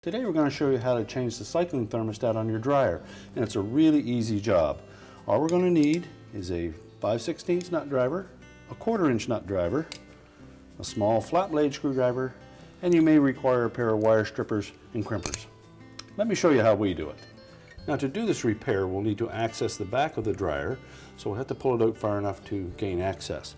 Today we're going to show you how to change the cycling thermostat on your dryer, and it's a really easy job. All we're going to need is a 5/16 nut driver, a 1/4" nut driver, a small flat blade screwdriver, and you may require a pair of wire strippers and crimpers. Let me show you how we do it. Now, to do this repair, we'll need to access the back of the dryer, so we'll have to pull it out far enough to gain access.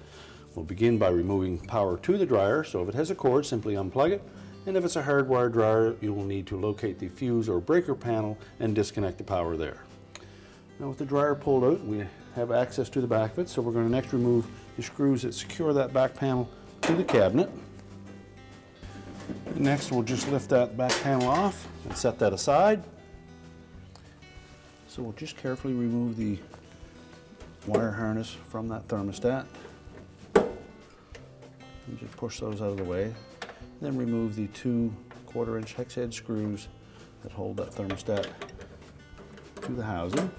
We'll begin by removing power to the dryer, so if it has a cord, simply unplug it. And if it's a hardwired dryer, you will need to locate the fuse or breaker panel and disconnect the power there. Now, with the dryer pulled out, we have access to the back of it, so we're going to next remove the screws that secure that back panel to the cabinet. And next, we'll just lift that back panel off and set that aside. So we'll just carefully remove the wire harness from that thermostat. And just push those out of the way. Then remove the 2 1/4" hex head screws that hold that thermostat to the housing.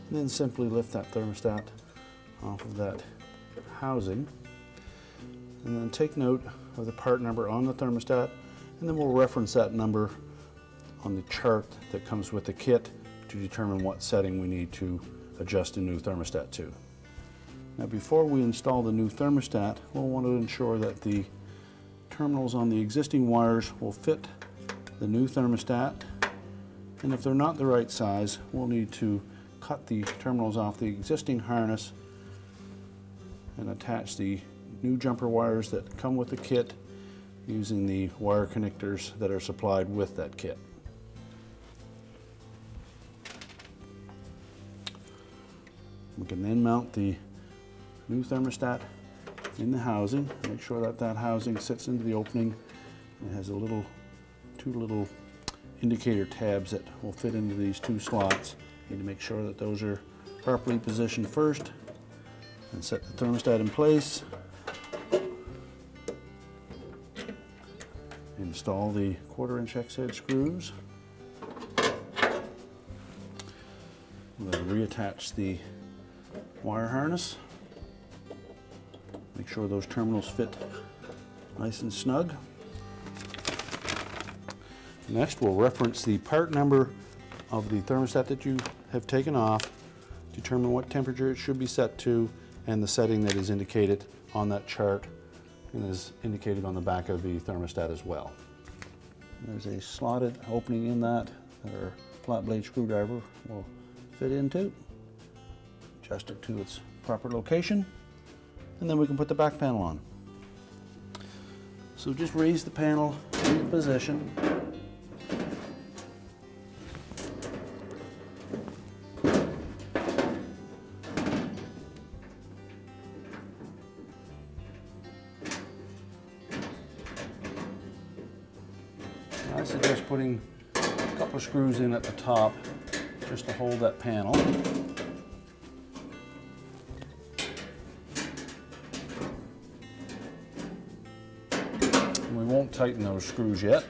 And then simply lift that thermostat off of that housing. And then take note of the part number on the thermostat, and then we'll reference that number on the chart that comes with the kit to determine what setting we need to adjust the new thermostat to. Now, before we install the new thermostat, we'll want to ensure that the terminals on the existing wires will fit the new thermostat, and if they're not the right size, we'll need to cut the terminals off the existing harness and attach the new jumper wires that come with the kit using the wire connectors that are supplied with that kit. We can then mount the new thermostat in the housing. Make sure that that housing sits into the opening. It has two little indicator tabs that will fit into these 2 slots. You need to make sure that those are properly positioned first and set the thermostat in place. Install the 1/4" hex head screws. We'll then reattach the wire harness. Make sure those terminals fit nice and snug. Next, we'll reference the part number of the thermostat that you have taken off, determine what temperature it should be set to, and the setting that is indicated on that chart and is indicated on the back of the thermostat as well. There's a slotted opening in that our flat blade screwdriver will fit into. Adjust it to its proper location, and then we can put the back panel on. So just raise the panel into position. I suggest putting a couple of screws in at the top just to hold that panel. And we won't tighten those screws yet.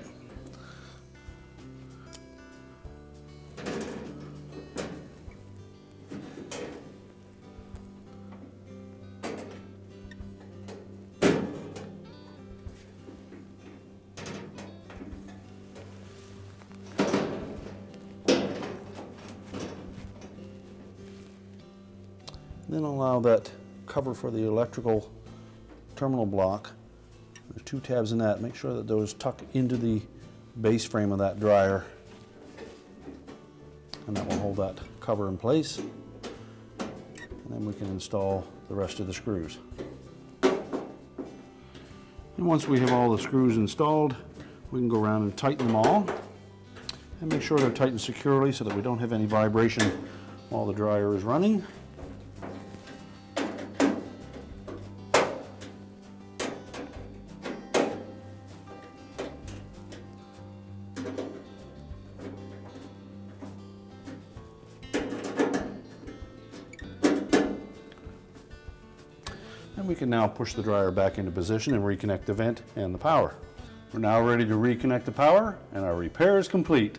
Then allow that cover for the electrical terminal block. There's 2 tabs in that. Make sure that those tuck into the base frame of that dryer, and that will hold that cover in place. And then we can install the rest of the screws. And once we have all the screws installed, we can go around and tighten them all and make sure they're tightened securely so that we don't have any vibration while the dryer is running. And we can now push the dryer back into position and reconnect the vent and the power. We're now ready to reconnect the power, and our repair is complete.